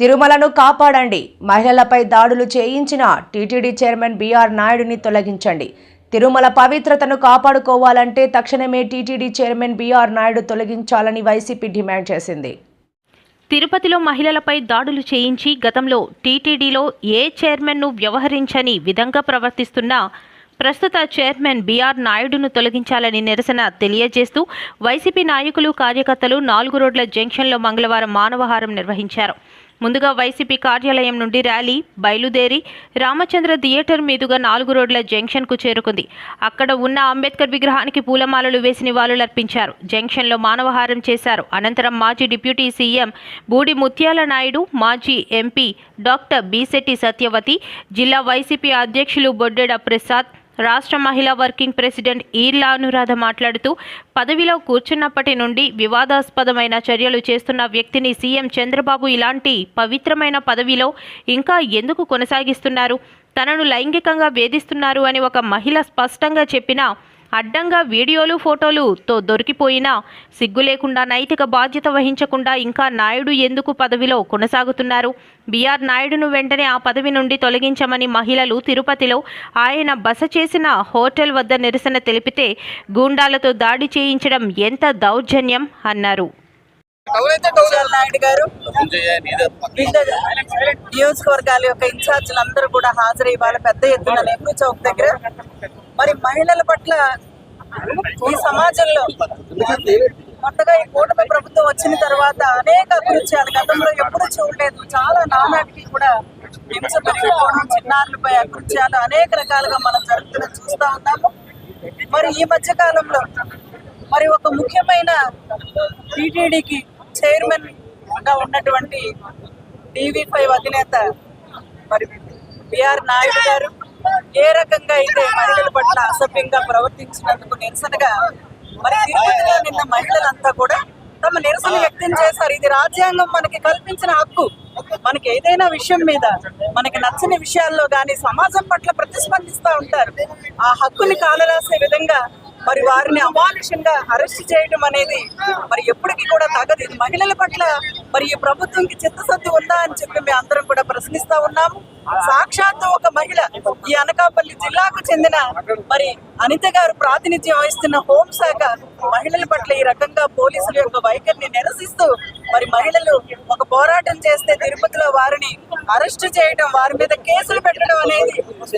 తిరుమలను కాపాడండి. మహిళలపై దాడులు చేయించిన టీటీడీ చైర్మన్ బీఆర్ నాయుడుని తొలగించండి. తిరుమల పవిత్రతను కాపాడుకోవాలంటే తక్షణమే టీటీడీ చైర్మన్ బీఆర్ నాయుడు తొలగించాలని వైసీపీ డిమాండ్ చేసింది. తిరుపతిలో మహిళలపై దాడులు చేయించి గతంలో టీటీడీలో ఏ చైర్మన్ను వ్యవహరించని విధంగా ప్రవర్తిస్తున్న ప్రస్తుత చైర్మన్ బీఆర్ నాయుడును తొలగించాలని నిరసన తెలియజేస్తూ వైసీపీ నాయకులు కార్యకర్తలు 4 రోడ్ల జంక్షన్లో మంగళవారం మానవహారం నిర్వహించారు. ముందుగా వైసీపీ కార్యాలయం నుండి ర్యాలీ బయలుదేరి రామచంద్ర థియేటర్ మీదుగా 4 రోడ్ల జంక్షన్కు చేరుకుంది. అక్కడ ఉన్న అంబేద్కర్ విగ్రహానికి పూలమాలలు వేసి నివాళులర్పించారు. జంక్షన్లో మానవహారం చేశారు. అనంతరం మాజీ డిప్యూటీ సీఎం బూడి ముత్యాల నాయుడు, మాజీ ఎంపీ డాక్టర్ బీశెట్టి సత్యవతి, జిల్లా వైసీపీ అధ్యక్షులు బొడ్డెడ ప్రసాద్, రాష్ట్ర మహిళా వర్కింగ్ ప్రెసిడెంట్ ఈర్లా అనురాధ మాట్లాడుతూ పదవిలో కూర్చున్నప్పటి నుండి వివాదాస్పదమైన చర్యలు చేస్తున్న వ్యక్తిని సీఎం చంద్రబాబు ఇలాంటి పవిత్రమైన పదవిలో ఇంకా ఎందుకు కొనసాగిస్తున్నారు? తనను లైంగికంగా వేధిస్తున్నారు అని ఒక మహిళ స్పష్టంగా చెప్పినా అడ్డంగా వీడియోలు ఫోటోలుతో దొరికిపోయినా సిగ్గు లేకుండా నైతిక బాధ్యత వహించకుండా ఇంకా నాయుడు ఎందుకు పదవిలో కొనసాగుతున్నారు? బీఆర్ నాయుడును వెంటనే ఆ పదవి నుండి తొలగించమని మహిళలు తిరుపతిలో ఆయన బస చేసిన హోటల్ వద్ద నిరసన తెలిపితే గూండాలతో దాడి చేయించడం ఎంత దౌర్జన్యం అన్నారు. నాయుడు గారు నియోజకవర్గాల యొక్క ఇన్ఛార్జీలందరూ కూడా హాజరై వాళ్ళ పెద్ద ఎత్తున నెహ్రూ చౌక్ దగ్గర మరి మహిళల పట్ల ఈ సమాజంలో కొత్తగా ఈ కూటమి ప్రభుత్వం వచ్చిన తర్వాత అనేక అకృత్యాలు గతంలో ఎప్పుడూ చూడలేదు. చాలా నానాటికి కూడా హింస పెరిగిపోవడం, చిన్నారులపై అకృత్యాలు అనేక రకాలుగా మనం జరుగుతున్న చూస్తూ ఉన్నాము. మరి ఈ మధ్య కాలంలో మరి ఒక ముఖ్యమైన టీటీడీకి చైర్మన్ గా ఉన్నటువంటి టీవీ5 అధినేత మరి బీఆర్ నాయుడు గారు ఏ రకంగా అయితే మహిళల పట్ల అసభ్యంగా ప్రవర్తించినందుకు నిరసనగా మరి తిరుపతిలో నిన్న మహిళలంతా కూడా తమ నిరసన వ్యక్తం చేశారు. ఇది రాజ్యాంగం మనకి కల్పించిన హక్కు. మనకి ఏదైనా విషయం మీద మనకి నచ్చని విషయాల్లో కానీ సమాజం పట్ల ప్రతిస్పందిస్తూ ఉంటారు. ఆ హక్కుని కాలరాసే విధంగా మరి వారిని అమానుషంగా అరెస్ట్ చేయడం అనేది మరి ఎప్పటికీ కూడా తగదు. ఇది మహిళల పట్ల మరి ఈ ప్రభుత్వంకి చిత్తశుద్ధి ఉందా అని చెప్పి మేము అందరం కూడా ప్రశ్నిస్తా ఉన్నాము. సాక్షాత్తు ఒక మహిళ ఈ అనకాపల్లి జిల్లాకు చెందిన మరి అనిత గారు ప్రాతినిధ్యం వహిస్తున్న హోంశాఖ మహిళల పట్ల ఈ రకంగా పోలీసుల యొక్క వైఖరిని నిరసిస్తూ మరి మహిళలు ఒక పోరాటం చేస్తే తిరుపతిలో వారిని అరెస్టు చేయడం, వారి మీద కేసులు పెట్టడం అనేది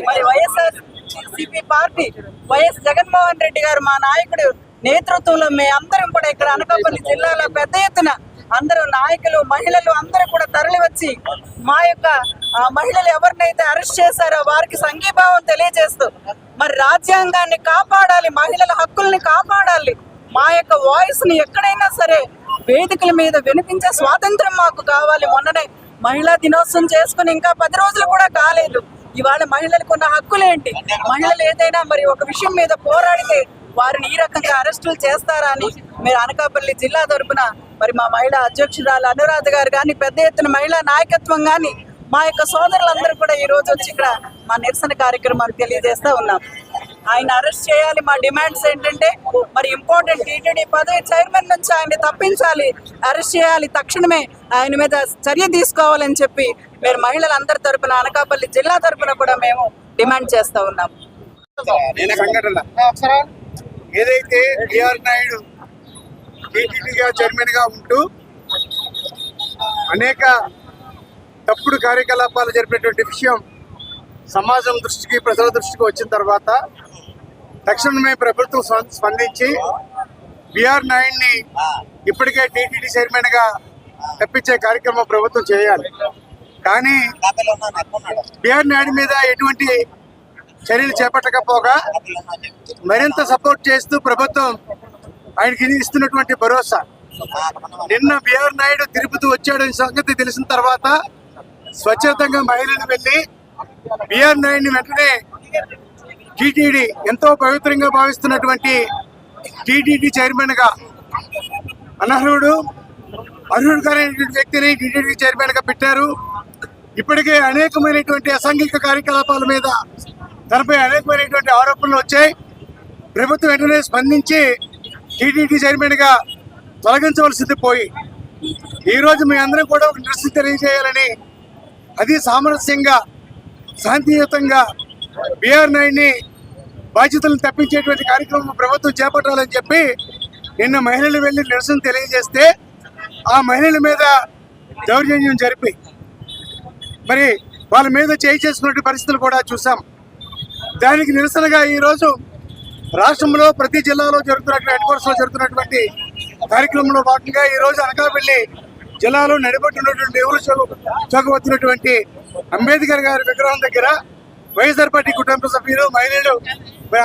మరి వైఎస్ఆర్సీపీ పార్టీ వైఎస్ జగన్మోహన్ రెడ్డి గారు మా నాయకుడు నేతృత్వంలో మేమందరం కూడా ఇక్కడ అనకాపల్లి జిల్లాలో పెద్ద ఎత్తున అందరూ నాయకులు మహిళలు అందరూ కూడా తరలి వచ్చి మా యొక్క మహిళలు ఎవరినైతే అరెస్ట్ చేశారో వారికి సంఘీభావం తెలియజేస్తూ మరి రాజ్యాంగాన్ని కాపాడాలి, మహిళల హక్కుల్ని కాపాడాలి, మా యొక్క వాయిస్ ని ఎక్కడైనా సరే వేదికల మీద వినిపించే స్వాతంత్రం మాకు కావాలి. మొన్ననే మహిళా దినోత్సవం చేసుకుని ఇంకా 10 రోజులు కూడా కాలేదు. ఇవాళ మహిళలకు ఉన్న హక్కులేంటి? మహిళలు ఏదైనా మరి ఒక విషయం మీద పోరాడితే వారిని ఈ రకంగా అరెస్టులు చేస్తారా అని మీరు అనకాపల్లి జిల్లా తరపున మరి మా మహిళా అధ్యక్షురాలు అనురాధ గారు కానీ పెద్ద ఎత్తున మహిళా నాయకత్వం కానీ మా యొక్క సోదరులందరూ కూడా ఈ రోజు వచ్చి ఇక్కడ మా నిరసన కార్యక్రమాలు తెలియజేస్తూ ఉన్నాం. ఆయన అరెస్ట్ చేయాలి. మా డిమాండ్స్ ఏంటంటే మరి ఇంపార్టెంట్ టీటీడీ పదవి చైర్మన్ నుంచి ఆయన తప్పించాలి, అరెస్ట్ చేయాలి, తక్షణమే ఆయన మీద చర్య తీసుకోవాలని చెప్పి మీరు మహిళలందరి తరపున అనకాపల్లి జిల్లా తరపున కూడా మేము డిమాండ్ చేస్తూ ఉన్నాం. ఏదైతే బీఆర్ నాయుడు టీటీడీగా చైర్మన్ గా ఉంటూ అనేక తప్పుడు కార్యకలాపాలు జరిపినటువంటి విషయం సమాజం దృష్టికి, ప్రజల దృష్టికి వచ్చిన తర్వాత తక్షణమే ప్రభుత్వం స్పందించి బీఆర్ నాయుడిని ఇప్పటికే టీటీడీ చైర్మన్ గా తప్పించే కార్యక్రమం ప్రభుత్వం చేయాలి. కానీ బీఆర్ నాయుడు మీద ఎటువంటి చర్యలు చేపట్టకపోగా మరింత సపోర్ట్ చేస్తూ ప్రభుత్వం ఆయనకి ఇస్తున్నటువంటి భరోసా. నిన్న బీఆర్ నాయుడు తిరుపతి వచ్చాడని సంగతి తెలిసిన తర్వాత స్వచ్ఛందంగా మహిళలు వెళ్ళి బీఆర్ నాయుడిని వెంటనే టీటీడీ ఎంతో పవిత్రంగా భావిస్తున్నటువంటి టీటీడీ చైర్మన్ గా అర్హుడు కానిటువంటి వ్యక్తిని టీటీడీ చైర్మన్ గా పెట్టారు. ఇప్పటికే అనేకమైనటువంటి అసాంఘిక కార్యకలాపాల మీద తనపై అనేకమైనటువంటి ఆరోపణలు వచ్చాయి. ప్రభుత్వం వెంటనే స్పందించి టీటీడీ చైర్మన్ గా తొలగించవలసింది పోయి ఈరోజు మీ అందరం కూడా ఒక నిరసన తెలియజేయాలని, అది సామరస్యంగా శాంతియుతంగా బిఆర్ నాయుడిని బాధ్యతలను తప్పించేటువంటి కార్యక్రమం ప్రభుత్వం చేపట్టాలని చెప్పి నిన్న మహిళలు వెళ్ళి నిరసన తెలియజేస్తే ఆ మహిళల మీద దౌర్జన్యం జరిపి మరి వాళ్ళ మీద చేసుకున్న పరిస్థితులు కూడా చూసాం. దానికి నిరసనగా ఈరోజు రాష్ట్రంలో ప్రతి జిల్లాలో జరుగుతున్నటువంటి హెడ్ క్వార్టర్స్లో జరుగుతున్నటువంటి కార్యక్రమంలో భాగంగా ఈరోజు అనకాపల్లి జిల్లాలో నడిపట్టున్నటువంటి ఎవరు చౌకవచ్చినటువంటి అంబేద్కర్ గారి విగ్రహం దగ్గర వైఎస్ఆర్ పార్టీ కుటుంబ సభ్యులు, మహిళలు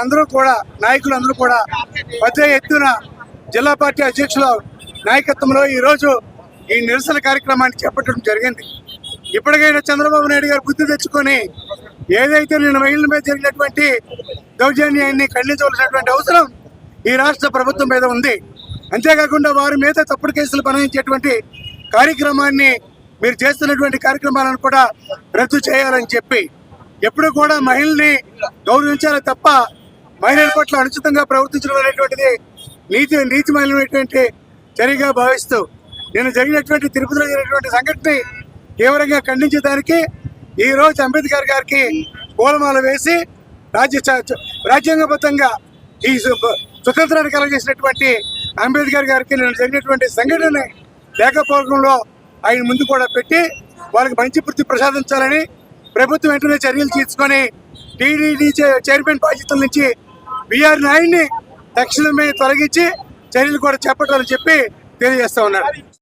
అందరూ కూడా, నాయకులు అందరూ కూడా పెద్ద ఎత్తున జిల్లా పార్టీ అధ్యక్షుల నాయకత్వంలో ఈరోజు ఈ నిరసన కార్యక్రమాన్ని చేపట్టడం జరిగింది. ఇప్పటికైనా చంద్రబాబు నాయుడు గారు బుద్ధి తెచ్చుకొని ఏదైతే నిన్న మహిళల మీద జరిగినటువంటి దౌర్జన్యాన్ని ఖండించవలసినటువంటి అవసరం ఈ రాష్ట్ర ప్రభుత్వం మీద ఉంది. అంతేకాకుండా వారి మీద తప్పుడు కేసులు బనాయించేటువంటి కార్యక్రమాన్ని, మీరు చేస్తున్నటువంటి కార్యక్రమాలను కూడా రద్దు చేయాలని చెప్పి, ఎప్పుడు కూడా మహిళల్ని గౌరవించాలి తప్ప మహిళల పట్ల అనుచితంగా ప్రవర్తించడం అనేటువంటిది నీతిమైనటువంటి చర్యగా భావిస్తూ నేను జరిగినటువంటి తిరుపతిలో జరిగినటువంటి సంఘటనని తీవ్రంగా ఖండించేదానికి ఈరోజు అంబేద్కర్ గారికి పూలమాల వేసి రాజ్యాంగబద్ధంగా ఈ స్వతంత్రాన్ని కలగజేసినటువంటి అంబేద్కర్ గారికి నేను జరిగినటువంటి సంఘటనని లేఖపూర్వకంలో ఆయన ముందు కూడా పెట్టి వాళ్ళకి మంచి వృత్తి ప్రసాదించాలని ప్రభుత్వం వెంటనే చర్యలు తీసుకొని టీటీడీ చైర్మన్ బాధ్యతల నుంచి బిఆర్ నాయుడిని తక్షణమే తొలగించి చర్యలు కూడా చేపట్టాలని చెప్పి తెలియజేస్తా ఉన్నాడు.